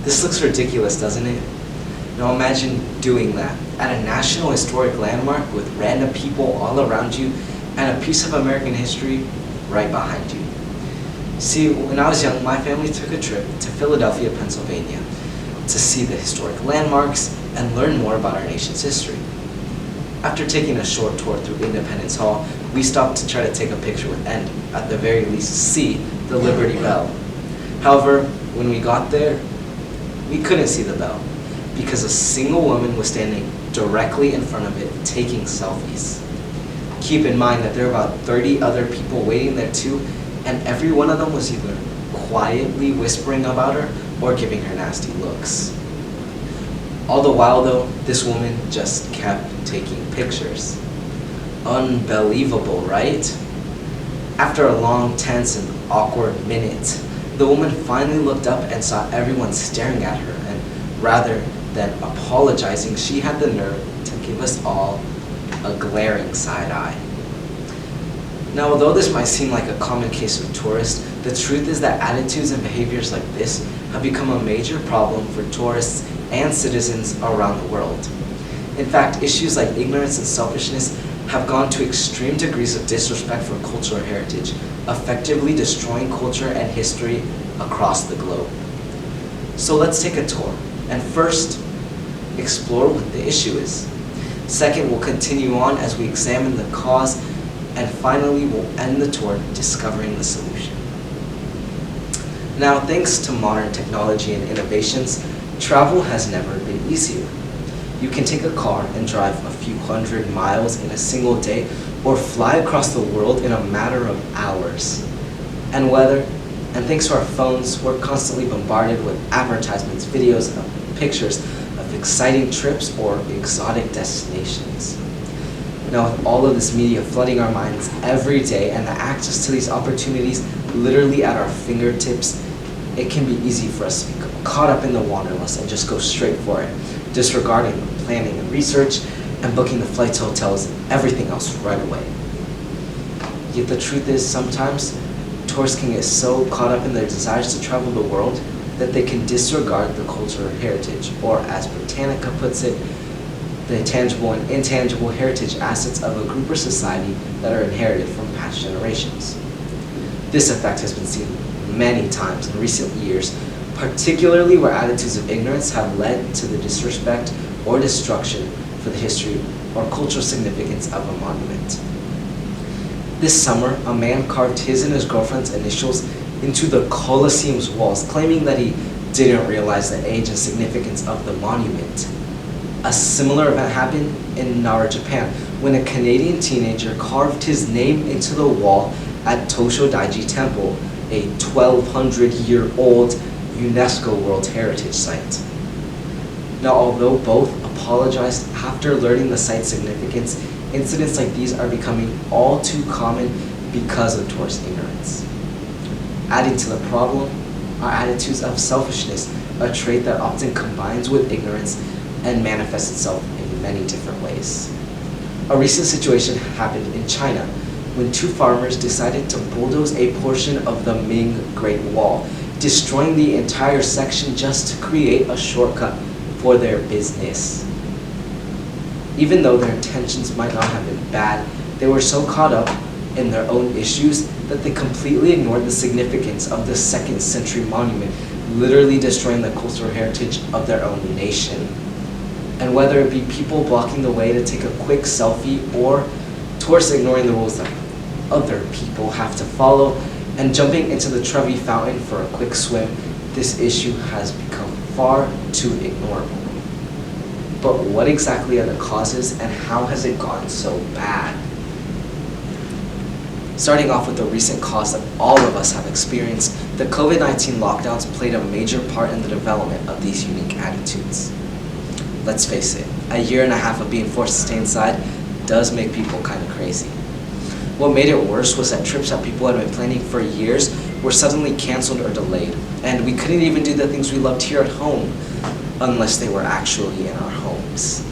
This looks ridiculous, doesn't it? Now imagine doing that at a national historic landmark with random people all around you and a piece of American history right behind you. See, when I was young, my family took a trip to Philadelphia, Pennsylvania to see the historic landmarks and learn more about our nation's history. After taking a short tour through Independence Hall, we stopped to try to take a picture with and, at the very least, see the Liberty Bell. However, when we got there, we couldn't see the bell because a single woman was standing directly in front of it taking selfies. Keep in mind that there were about 30 other people waiting there too, and every one of them was either quietly whispering about her or giving her nasty looks. All the while though, this woman just kept taking pictures. Unbelievable, right? After a long, tense, and awkward minute, the woman finally looked up and saw everyone staring at her, and rather than apologizing, she had the nerve to give us all a glaring side eye. Now, although this might seem like a common case of tourists, the truth is that attitudes and behaviors like this have become a major problem for tourists and citizens around the world. In fact, issues like ignorance and selfishness have gone to extreme degrees of disrespect for cultural heritage, effectively destroying culture and history across the globe. So let's take a tour, and first, explore what the issue is. Second, we'll continue on as we examine the cause, and finally, we'll end the tour discovering the solution. Now, thanks to modern technology and innovations, travel has never been easier. You can take a car and drive a few hundred miles in a single day, or fly across the world in a matter of hours. And thanks to our phones, we're constantly bombarded with advertisements, videos, and pictures of exciting trips or exotic destinations. Now, with all of this media flooding our minds every day and the access to these opportunities literally at our fingertips, it can be easy for us to be caught up in the wanderlust and just go straight for it, disregarding the planning and research and booking the flights, hotels, and everything else right away. Yet the truth is, sometimes tourists can get so caught up in their desires to travel the world that they can disregard the cultural heritage, or as Britannica puts it, the tangible and intangible heritage assets of a group or society that are inherited from past generations. This effect has been seen many times in recent years, particularly where attitudes of ignorance have led to the disrespect or destruction for the history or cultural significance of a monument. This summer, a man carved his and his girlfriend's initials into the Colosseum's walls, claiming that he didn't realize the age and significance of the monument. A similar event happened in Nara, Japan, when a Canadian teenager carved his name into the wall at Tosho Daiji Temple, a 1,200-year-old UNESCO World Heritage Site. Now, although both apologized after learning the site's significance, incidents like these are becoming all too common because of tourist ignorance. Adding to the problem are attitudes of selfishness, a trait that often combines with ignorance and manifests itself in many different ways. A recent situation happened in China when two farmers decided to bulldoze a portion of the Ming Great Wall, destroying the entire section just to create a shortcut for their business. Even though their intentions might not have been bad, they were so caught up in their own issues that they completely ignored the significance of the 2nd century monument, literally destroying the cultural heritage of their own nation. And whether it be people blocking the way to take a quick selfie or tourists ignoring the rules that other people have to follow and jumping into the Trevi Fountain for a quick swim, this issue has become far too ignorable. But what exactly are the causes and how has it gone so bad? Starting off with the recent cause that all of us have experienced, the COVID-19 lockdowns played a major part in the development of these unique attitudes. Let's face it, a year and a half of being forced to stay inside does make people kind of crazy. What made it worse was that trips that people had been planning for years were suddenly canceled or delayed, and we couldn't even do the things we loved here at home unless they were actually in our homes.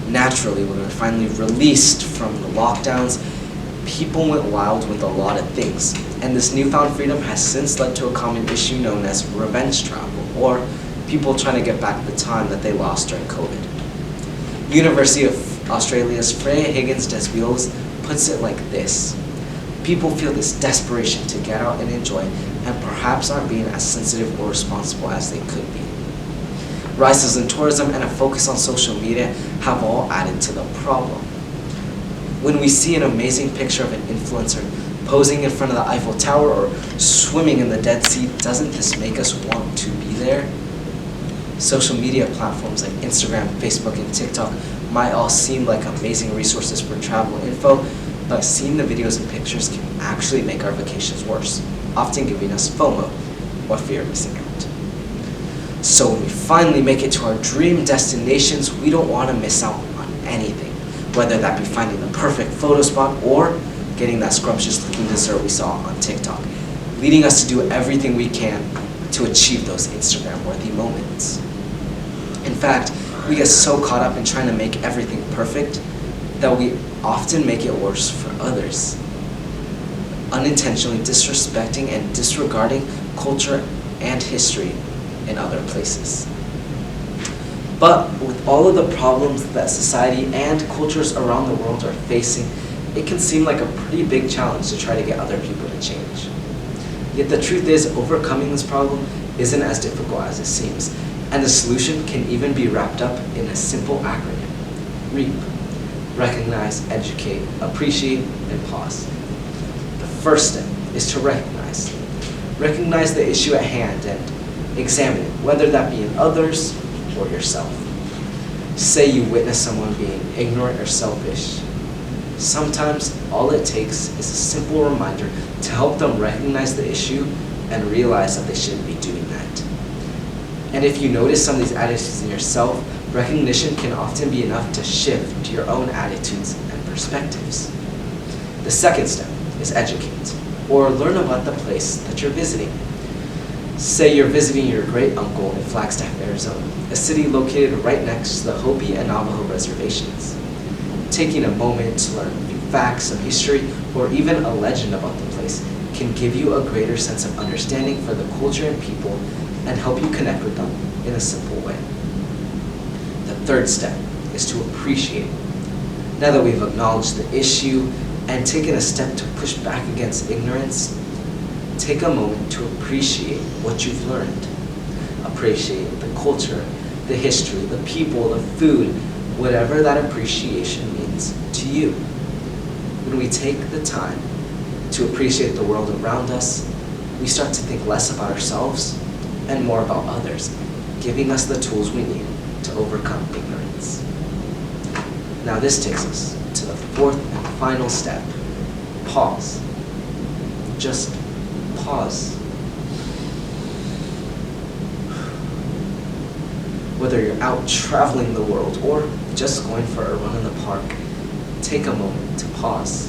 Naturally, when we were finally released from the lockdowns, people went wild with a lot of things, and this newfound freedom has since led to a common issue known as revenge travel, or people trying to get back the time that they lost during COVID. University of Australia's Freya Higgins Desbios puts it like this: people feel this desperation to get out and enjoy, and perhaps aren't being as sensitive or responsible as they could be. Rises in tourism and a focus on social media have all added to the problem. When we see an amazing picture of an influencer posing in front of the Eiffel Tower or swimming in the Dead Sea, doesn't this make us want to be there? Social media platforms like Instagram, Facebook, and TikTok might all seem like amazing resources for travel info, but seeing the videos and pictures can actually make our vacations worse, often giving us FOMO, or fear of missing out. So when we finally make it to our dream destinations, we don't want to miss out on anything, whether that be finding the perfect photo spot or getting that scrumptious looking dessert we saw on TikTok, leading us to do everything we can to achieve those Instagram-worthy moments. In fact, we get so caught up in trying to make everything perfect that we often make it worse for others, unintentionally disrespecting and disregarding culture and history in other places. But with all of the problems that society and cultures around the world are facing, it can seem like a pretty big challenge to try to get other people to change. Yet the truth is, overcoming this problem isn't as difficult as it seems, and the solution can even be wrapped up in a simple acronym: REAP. Recognize, educate, appreciate, and pause. The first step is to recognize. Recognize the issue at hand and examine it, whether that be in others or yourself. Say you witness someone being ignorant or selfish. Sometimes all it takes is a simple reminder to help them recognize the issue and realize that they shouldn't be doing that. And if you notice some of these attitudes in yourself, recognition can often be enough to shift your own attitudes and perspectives. The second step is educate, or learn about the place that you're visiting. Say you're visiting your great uncle in Flagstaff, Arizona, a city located right next to the Hopi and Navajo reservations. Taking a moment to learn a few facts, some history, or even a legend about the place can give you a greater sense of understanding for the culture and people and help you connect with them in a simple way. The third step is to appreciate. Now that we've acknowledged the issue and taken a step to push back against ignorance, take a moment to appreciate what you've learned. Appreciate the culture, the history, the people, the food, whatever that appreciation means to you. When we take the time to appreciate the world around us, we start to think less about ourselves and more about others, giving us the tools we need to overcome ignorance. Now this takes us to the fourth and final step: pause. Just pause. Whether you're out traveling the world or just going for a run in the park, take a moment to pause.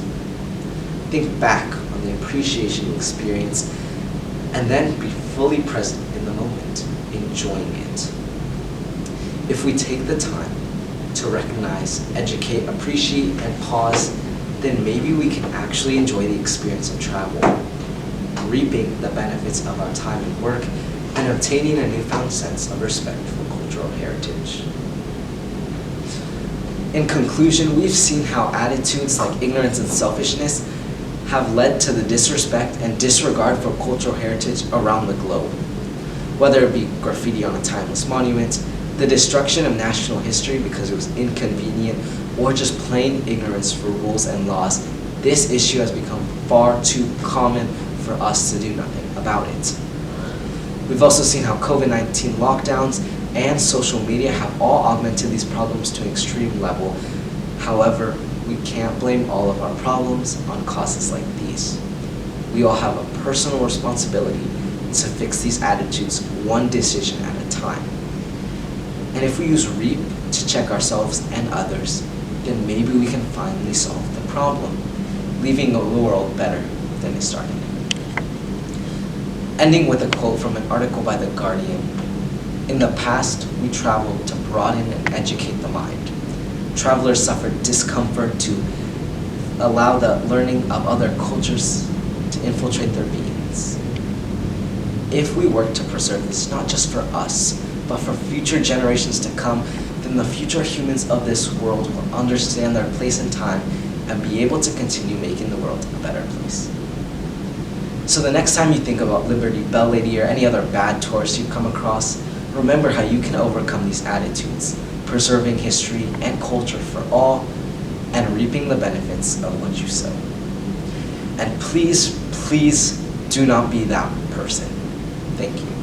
Think back on the appreciation you experienced and then be fully present in the moment, enjoying it. If we take the time to recognize, educate, appreciate, and pause, then maybe we can actually enjoy the experience of travel, reaping the benefits of our time and work, and obtaining a newfound sense of respect for cultural heritage. In conclusion, we've seen how attitudes like ignorance and selfishness have led to the disrespect and disregard for cultural heritage around the globe. Whether it be graffiti on a timeless monument, the destruction of national history because it was inconvenient, or just plain ignorance for rules and laws, this issue has become far too common for us to do nothing about it. We've also seen how COVID-19 lockdowns and social media have all augmented these problems to an extreme level. However, we can't blame all of our problems on causes like these. We all have a personal responsibility to fix these attitudes one decision at a time. And if we use REAP to check ourselves and others, then maybe we can finally solve the problem, leaving the world better than it started. Ending with a quote from an article by The Guardian. In the past, we traveled to broaden and educate the mind. Travelers suffered discomfort to allow the learning of other cultures to infiltrate their beings. If we work to preserve this, not just for us, but for future generations to come, then the future humans of this world will understand their place in time and be able to continue making the world a better place. So the next time you think about Liberty Bell Lady or any other bad tourist you come across, remember how you can overcome these attitudes, preserving history and culture for all, and reaping the benefits of what you sow. And please, please do not be that person. Thank you.